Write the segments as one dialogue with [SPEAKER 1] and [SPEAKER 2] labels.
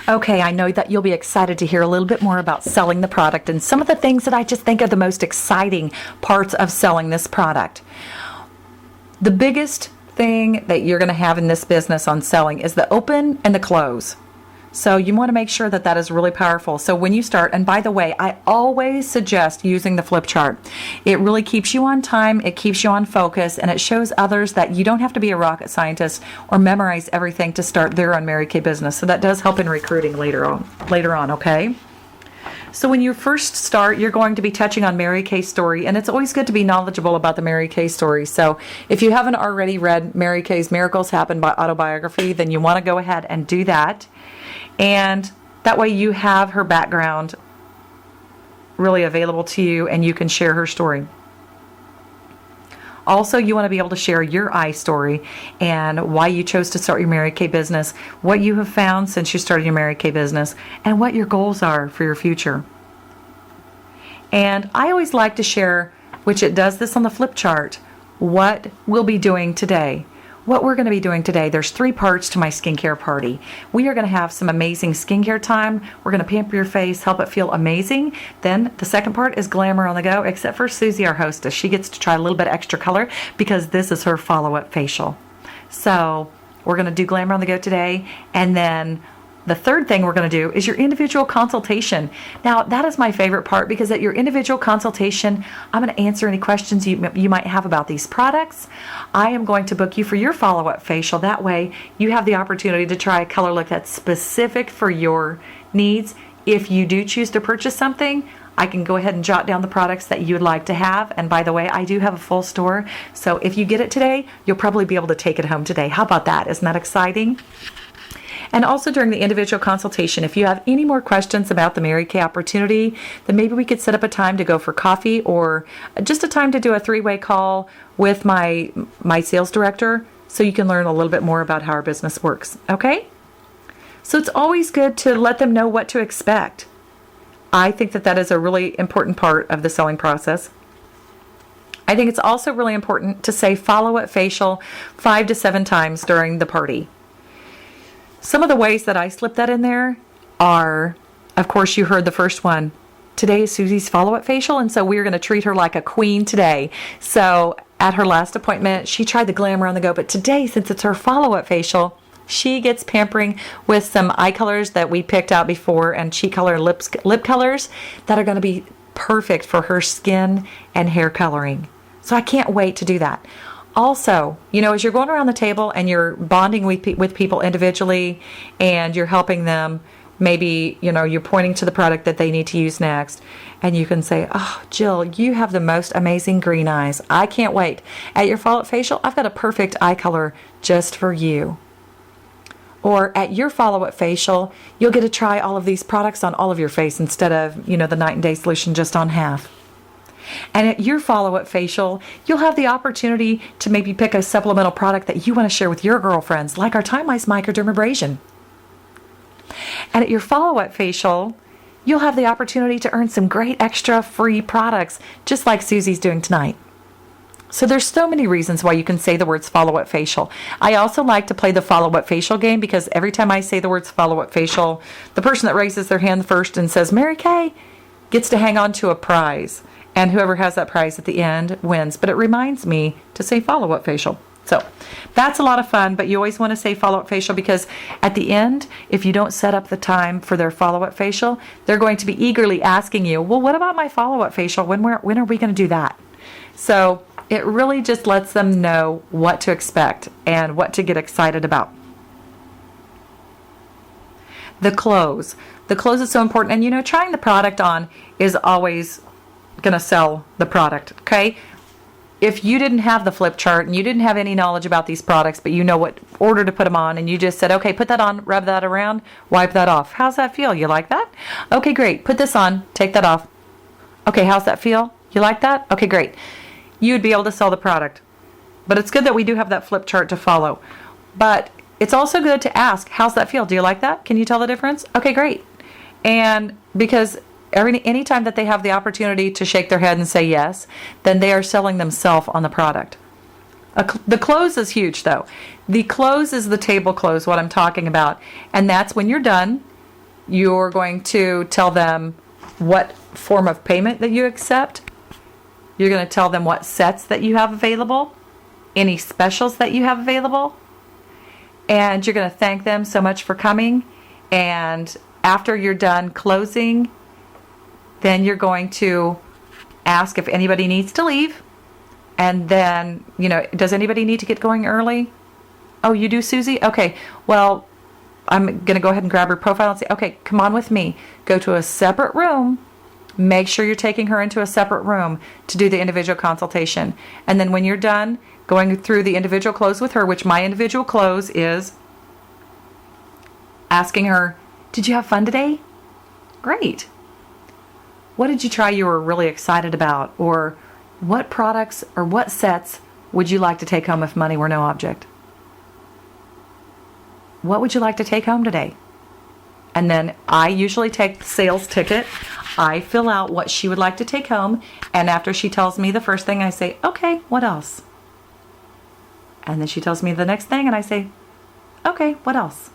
[SPEAKER 1] Okay, I know that you'll be excited to hear a little bit more about selling the product and some of the things that I just think are the most exciting parts of selling this product. The biggest thing that you're going to have in this business on selling is the open and the close. So you want to make sure that that is really powerful. So when you start, and by the way, I always suggest using the flip chart. It really keeps you on time, it keeps you on focus, and it shows others that you don't have to be a rocket scientist or memorize everything to start their own Mary Kay business. So that does help in recruiting later on, okay? So when you first start, you're going to be touching on Mary Kay's story, and it's always good to be knowledgeable about the Mary Kay story. So if you haven't already read Mary Kay's Miracles Happen by autobiography, then you want to go ahead and do that. And that way you have her background really available to you and you can share her story. Also, you want to be able to share your I story and why you chose to start your Mary Kay business, what you have found since you started your Mary Kay business, and what your goals are for your future. And I always like to share, which it does this on the flip chart, what we'll be doing today. What we're going to be doing today, there's 3 parts to my skincare party. We are going to have some amazing skincare time. We're going to pamper your face, help it feel amazing. Then the second part is glamour on the go, except for Susie, our hostess. She gets to try a little bit extra color because this is her follow-up facial. So we're going to do glamour on the go today, and then the third thing we're going to do is your individual consultation. Now, that is my favorite part because at your individual consultation, I'm going to answer any questions you might have about these products. I am going to book you for your follow-up facial. That way, you have the opportunity to try a color look that's specific for your needs. If you do choose to purchase something, I can go ahead and jot down the products that you would like to have. And by the way, I do have a full store. So if you get it today, you'll probably be able to take it home today. How about that? Isn't that exciting? And also during the individual consultation, if you have any more questions about the Mary Kay opportunity, then maybe we could set up a time to go for coffee or just a time to do a 3-way call with my sales director so you can learn a little bit more about how our business works, okay? So it's always good to let them know what to expect. I think that that is a really important part of the selling process. I think it's also really important to say follow-up facial 5 to 7 times during the party. Some of the ways that I slip that in there are, of course, you heard the first one. Today is Susie's follow-up facial, and so we're going to treat her like a queen today. So at her last appointment, she tried the glamour on the go, but today, since it's her follow-up facial, she gets pampering with some eye colors that we picked out before and cheek color and lip colors that are going to be perfect for her skin and hair coloring. So I can't wait to do that. Also, as you're going around the table and you're bonding with people individually and you're helping them, maybe, you're pointing to the product that they need to use next, and you can say, "Oh, Jill, you have the most amazing green eyes. I can't wait. At your follow-up facial, I've got a perfect eye color just for you." Or at your follow-up facial, you'll get to try all of these products on all of your face instead of, the night and day solution just on half. And at your follow-up facial, you'll have the opportunity to maybe pick a supplemental product that you want to share with your girlfriends, like our Time-Wise Microdermabrasion. And at your follow-up facial, you'll have the opportunity to earn some great extra free products, just like Susie's doing tonight. So there's so many reasons why you can say the words follow-up facial. I also like to play the follow-up facial game because every time I say the words follow-up facial, the person that raises their hand first and says, "Mary Kay," gets to hang on to a prize. And whoever has that prize at the end wins. But it reminds me to say follow-up facial. So that's a lot of fun, but you always want to say follow-up facial because at the end, if you don't set up the time for their follow-up facial, they're going to be eagerly asking you, "Well, what about my follow-up facial? When are we going to do that?" So it really just lets them know what to expect and what to get excited about. The close. The close is so important. And trying the product on is always going to sell the product, okay? If you didn't have the flip chart and you didn't have any knowledge about these products, but you know what order to put them on, and you just said, "Okay, put that on, rub that around, wipe that off." How's that feel? You like that? Okay, great. Put this on, take that off. Okay, how's that feel? You like that? Okay, great. You'd be able to sell the product. But it's good that we do have that flip chart to follow. But it's also good to ask, "How's that feel? Do you like that? Can you tell the difference?" Okay, great. And because anytime that they have the opportunity to shake their head and say yes, then they are selling themselves on the product. The close is huge, though. The close is the table close, what I'm talking about. And that's when you're done. You're going to tell them what form of payment that you accept. You're going to tell them what sets that you have available, any specials that you have available, and you're going to thank them so much for coming. And after you're done closing, then you're going to ask if anybody needs to leave. And then, does anybody need to get going early? Oh, you do, Susie? Okay, well, I'm going to go ahead and grab her profile and say, okay, come on with me. Go to a separate room. Make sure you're taking her into a separate room to do the individual consultation. And then when you're done going through the individual close with her, which my individual close is asking her, did you have fun today? Great. What did you try you were really excited about? Or what products or what sets would you like to take home if money were no object? What would you like to take home today? And then I usually take the sales ticket. I fill out what she would like to take home. And after she tells me the first thing, I say, okay, what else? And then she tells me the next thing, and I say, okay, what else?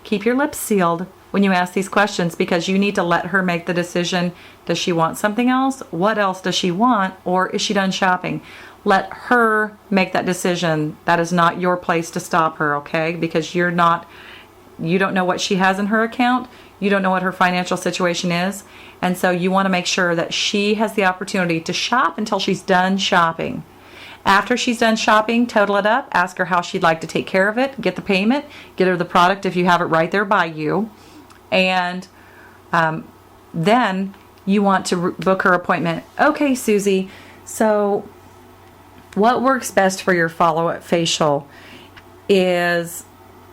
[SPEAKER 1] Keep your lips sealed when you ask these questions, because you need to let her make the decision. Does she want something else? What else does she want? Or is she done shopping? Let her make that decision. That is not your place to stop her, okay? Because you don't know what she has in her account. You don't know what her financial situation is. And so you want to make sure that she has the opportunity to shop until she's done shopping. After she's done shopping, total it up, ask her how she'd like to take care of it, get the payment, get her the product if you have it right there by you. And then you want to book her appointment. Okay, Susie, so what works best for your follow-up facial is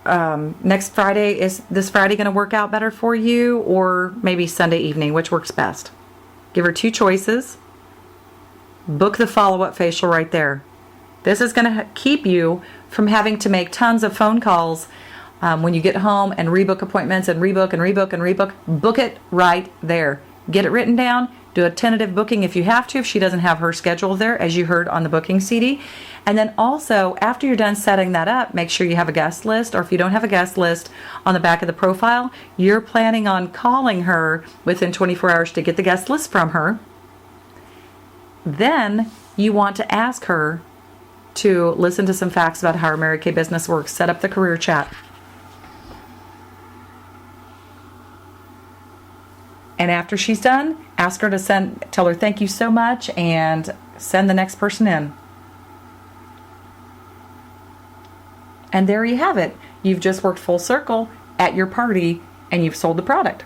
[SPEAKER 1] next Friday. Is this Friday going to work out better for you, or maybe Sunday evening? Which works best? Give her two choices. Book the follow-up facial right there. This is going to keep you from having to make tons of phone calls when you get home and rebook appointments and rebook and rebook and rebook. Book it right there. Get it written down. Do a tentative booking if you have to, if she doesn't have her schedule there, as you heard on the booking CD. And then also, after you're done setting that up, make sure you have a guest list, or if you don't have a guest list on the back of the profile, you're planning on calling her within 24 hours to get the guest list from her. Then you want to ask her to listen to some facts about how our Mary Kay business works. Set up the career chat. And after she's done, ask her to tell her thank you so much and send the next person in. And there you have it. You've just worked full circle at your party and you've sold the product.